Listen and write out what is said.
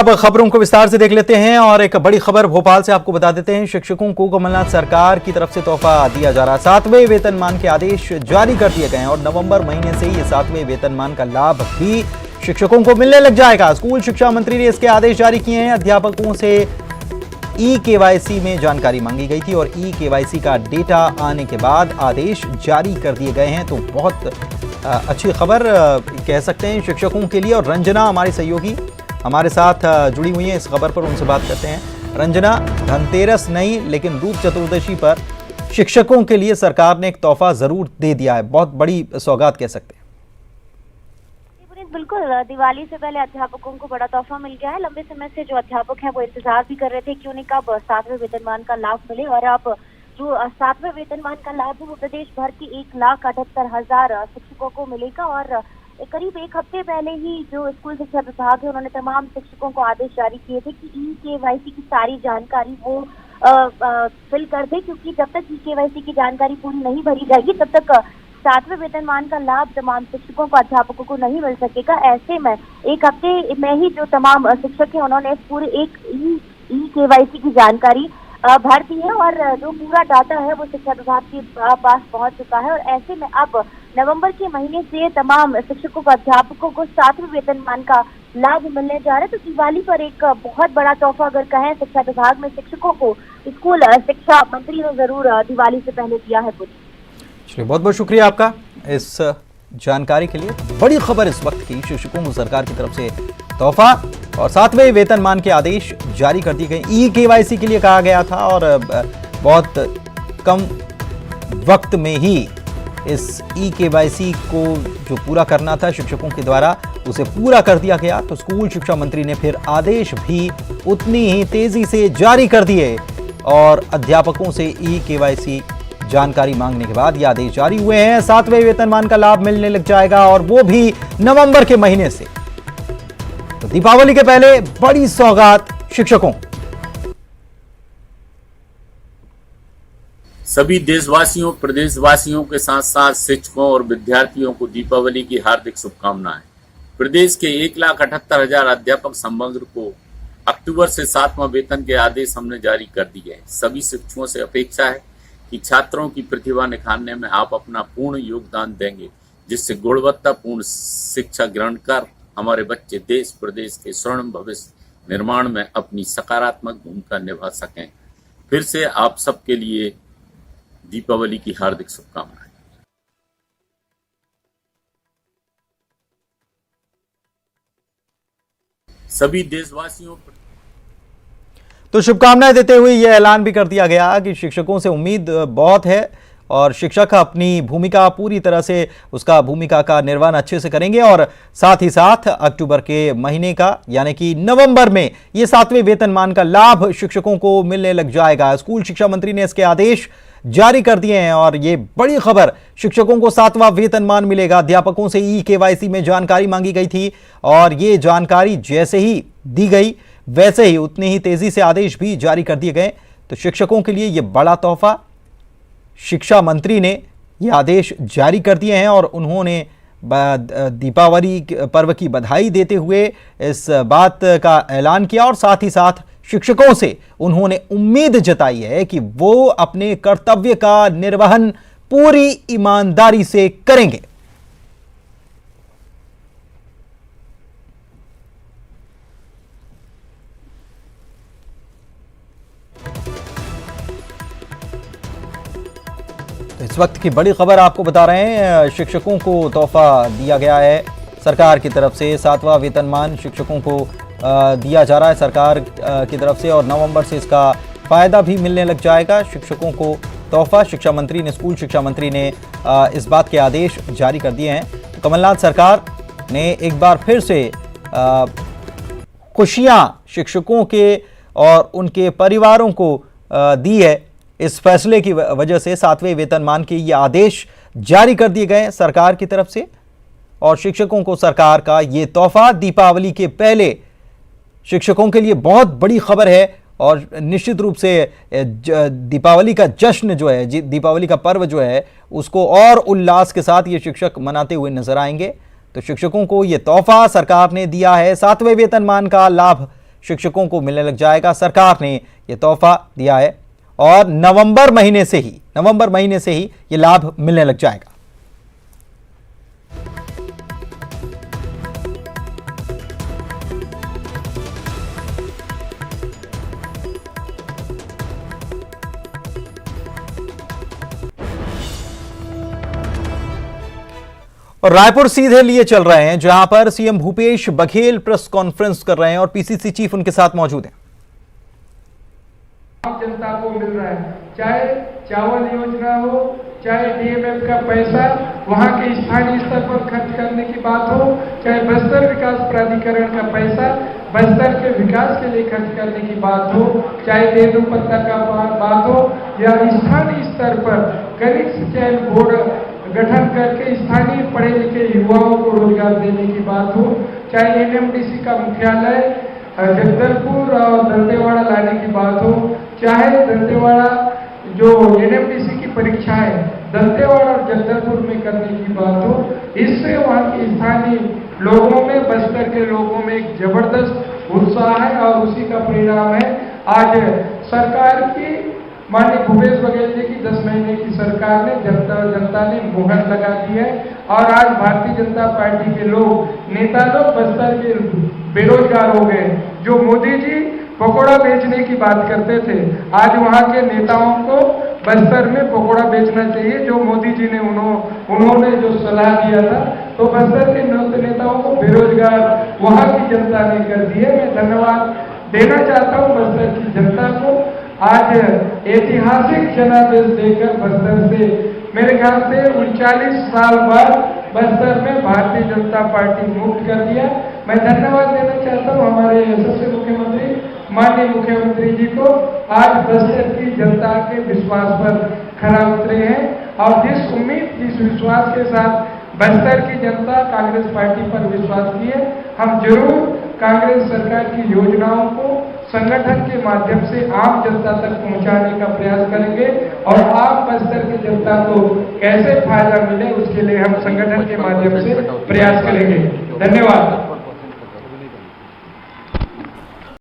अब खबरों को विस्तार से देख लेते हैं और एक बड़ी खबर भोपाल से आपको बता देते हैं। शिक्षकों को कमलनाथ सरकार की तरफ से तोहफा दिया जा रहा है। 7वें वेतनमान के आदेश जारी कर दिए गए हैं और नवंबर महीने से ये 7वें वेतनमान का लाभ भी शिक्षकों को मिलने लग जाएगा। स्कूल शिक्षा मंत्री ने इसके आदेश जारी किए हैं। अध्यापकों से ई-केवाईसी में जानकारी मांगी गई थी और ई-केवाईसी का डेटा आने के बाद आदेश जारी कर दिए गए हैं। तो बहुत अच्छी खबर कह सकते हैं शिक्षकों के लिए। और रंजना हमारी सहयोगी हमारे साथ जुड़ी हुई हैं इस खबर पर, उनसे बात करते हैं। रंजना, धनतेरस नहीं लेकिन रूप चतुर्दशी पर शिक्षकों के लिए सरकार ने एक तोहफा जरूर दे दिया है, बहुत बड़ी सौगात कह सकते हैं। बिल्कुल, दिवाली से पहले अध्यापकों को बड़ा तोहफा मिल गया है। लंबे समय से जो अध्यापक हैं वो इंतजार भी कर रहे थे क्यों नहीं कब 7वें वेतनमान का लाभ मिले, और अब जो 7वें वेतनमान का लाभ है वो प्रदेश भर के 1,78,000 शिक्षकों को मिलेगा। और करीब एक हफ्ते पहले ही जो स्कूल शिक्षा विभाग है उन्होंने तमाम शिक्षकों को आदेश जारी किए थे कि ई-केवाईसी की सारी जानकारी वो फिल कर दे, क्योंकि जब तक ई-केवाईसी की जानकारी पूरी नहीं भरी जाएगी तब तक 7वें वेतनमान का लाभ तमाम शिक्षकों को, अध्यापकों को नहीं मिल सकेगा। ऐसे में एक हफ्ते में ही जो तमाम शिक्षक हैं उन्होंने पूरे एक ई-केवाईसी की जानकारी भर दी है और जो पूरा डाटा है वो शिक्षा विभाग के पास पहुंच चुका है। और ऐसे में अब नवंबर के महीने से तमाम शिक्षकों को, अध्यापकों को 7वें वेतनमान का लाभ मिलने जा रहा है। तो दिवाली पर एक बहुत बड़ा तोहफा अगर कहें शिक्षा विभाग में शिक्षकों को स्कूल शिक्षा मंत्री ने जरूर दिवाली से पहले दिया है। चलिए, बहुत बहुत शुक्रिया आपका इस जानकारी के लिए। बड़ी खबर इस वक्त की, शिक्षकों को सरकार की तरफ से तोहफा और 7वें वेतनमान के आदेश जारी कर दिए गए। ई-केवाईसी के लिए कहा गया था और बहुत कम वक्त में ही इस ई-केवाईसी को जो पूरा करना था शिक्षकों के द्वारा उसे पूरा कर दिया गया। तो स्कूल शिक्षा मंत्री ने फिर आदेश भी उतनी ही तेजी से जारी कर दिए और अध्यापकों से ई-केवाईसी जानकारी मांगने के बाद ये आदेश जारी हुए हैं। 7वें वेतनमान का लाभ मिलने लग जाएगा और वो भी नवंबर के महीने से। तो दीपावली के पहले बड़ी सौगात शिक्षकों। सभी देशवासियों, प्रदेशवासियों के साथ साथ शिक्षकों और विद्यार्थियों को दीपावली की हार्दिक शुभकामनाएं। प्रदेश के 1,78,000 अध्यापक समग्र को अक्टूबर से 7वां वेतन के आदेश हमने जारी कर दिए हैं। सभी शिक्षकों से अपेक्षा है कि छात्रों की प्रतिभा निखारने में आप अपना पूर्ण योगदान देंगे, जिससे गुणवत्तापूर्ण शिक्षा ग्रहण कर हमारे बच्चे देश प्रदेश के स्वर्णिम भविष्य निर्माण में अपनी सकारात्मक भूमिका निभा सकें। फिर से आप सबके लिए दीपावली की हार्दिक शुभकामनाएं। सभी देशवासियों तो शुभकामनाएं देते हुए यह ऐलान भी कर दिया गया कि शिक्षकों से उम्मीद बहुत है और शिक्षक अपनी भूमिका पूरी तरह से उसका भूमिका का निर्वहन अच्छे से करेंगे। और साथ ही साथ अक्टूबर के महीने का यानी कि नवंबर में ये 7वें वेतनमान का लाभ शिक्षकों को मिलने लग जाएगा। स्कूल शिक्षा मंत्री ने इसके आदेश जारी कर दिए हैं और ये बड़ी खबर, शिक्षकों को 7वां वेतनमान मिलेगा। अध्यापकों से ई-केवाईसी में जानकारी मांगी गई थी और ये जानकारी जैसे ही दी गई वैसे ही उतनी ही तेजी से आदेश भी जारी कर दिए गए। तो शिक्षकों के लिए ये बड़ा तोहफा, शिक्षा मंत्री ने ये आदेश जारी कर दिए हैं और उन्होंने दीपावली पर्व की बधाई देते हुए इस बात का ऐलान किया और साथ ही साथ शिक्षकों से उन्होंने उम्मीद जताई है कि वो अपने कर्तव्य का निर्वहन पूरी ईमानदारी से करेंगे। इस वक्त की बड़ी खबर आपको बता रहे हैं, शिक्षकों को तोहफा दिया गया है सरकार की तरफ से। 7वां वेतनमान शिक्षकों को दिया जा रहा है सरकार की तरफ से और नवंबर से इसका फ़ायदा भी मिलने लग जाएगा। शिक्षकों को तोहफा शिक्षा मंत्री ने, स्कूल शिक्षा मंत्री ने इस बात के आदेश जारी कर दिए हैं। तो कमलनाथ सरकार ने एक बार फिर से खुशियां शिक्षकों के और उनके परिवारों को दी है। इस फैसले की वजह से 7वें वेतनमान के ये आदेश जारी कर दिए गए सरकार की तरफ से और शिक्षकों को सरकार का ये तोहफा दीपावली के पहले शिक्षकों के लिए बहुत बड़ी खबर है। और निश्चित रूप से दीपावली का जश्न जो है, दीपावली का पर्व जो है, उसको और उल्लास के साथ ये शिक्षक मनाते हुए नजर आएंगे। तो शिक्षकों को ये तोहफा सरकार ने दिया है, 7वें वेतनमान का लाभ शिक्षकों को मिलने लग जाएगा। सरकार ने यह तोहफा दिया है और नवंबर महीने से ही ये लाभ मिलने लग जाएगा। और रायपुर सीधे लिए चल रहे हैं, जहां पर CM Bhupesh Baghel press conference कर रहे हैं और पीसीसी चीफ उनके साथ मौजूद हैं। आम जनता को मिल रहा है, चाहे चावल योजना हो, चाहे डीएमएफ का पैसा वहां के स्थानीय स्तर पर खर्च करने की बात हो, चाहे बस्तर विकास प्राधिकरण का पैसा बस्तर के विकास के लिए खर्च करने की बात हो, चाहे तेंदुपत्ता का बात हो, या स्थानीय स्तर पर गरीब चयन बोर्ड गठन करके स्थानीय पढ़े लिखे युवाओं को रोजगार देने की बात हो, चाहे एनएमडीसी का मुख्यालय जगदलपुर और दंतेवाड़ा लाने की बात हो, चाहे दंतेवाड़ा जो एनएमडीसी की परीक्षाएं दंतेवाड़ा और जगदलपुर में करने की बात हो, इससे वहाँ के स्थानीय लोगों में, बस्तर के लोगों में एक जबरदस्त उत्साह है और उसी का परिणाम है आज सरकार की माननीय भूपेश बघेल जी की 10 महीने की सरकार ने जनता ने मुहर लगा दी है और आज भारतीय जनता पार्टी के लोग, नेता लोग बस्तर के बेरोजगार हो गए। जो मोदी जी पकौड़ा बेचने की बात करते थे, आज वहां के नेताओं को बस्तर में पकौड़ा बेचना चाहिए, जो मोदी जी ने उन्होंने जो सलाह दिया था, तो बस्तर के नेताओं को बेरोजगार वहां की जनता ने कर दिए। मैं धन्यवाद देना चाहता हूं बस्तर की जनता को। आज ऐतिहासिक जनादेश देकर बस्तर से मेरे ख्याल से 39 साल बाद बस्तर में भारतीय जनता पार्टी मुक्त कर दिया। मैं धन्यवाद देना चाहता हूं हमारे यशस्वी मुख्यमंत्री माननीय मुख्यमंत्री जी को, आज बस्तर की जनता के विश्वास पर खरा उतरे हैं और जिस उम्मीद, जिस विश्वास के साथ बस्तर की जनता कांग्रेस पार्टी पर विश्वास किए, हम जरूर कांग्रेस सरकार की योजनाओं को संगठन के माध्यम से आम जनता तक पहुंचाने का प्रयास करेंगे और आम बस्तर की जनता को कैसे फायदा मिले उसके लिए हम संगठन के माध्यम से प्रयास करेंगे। धन्यवाद।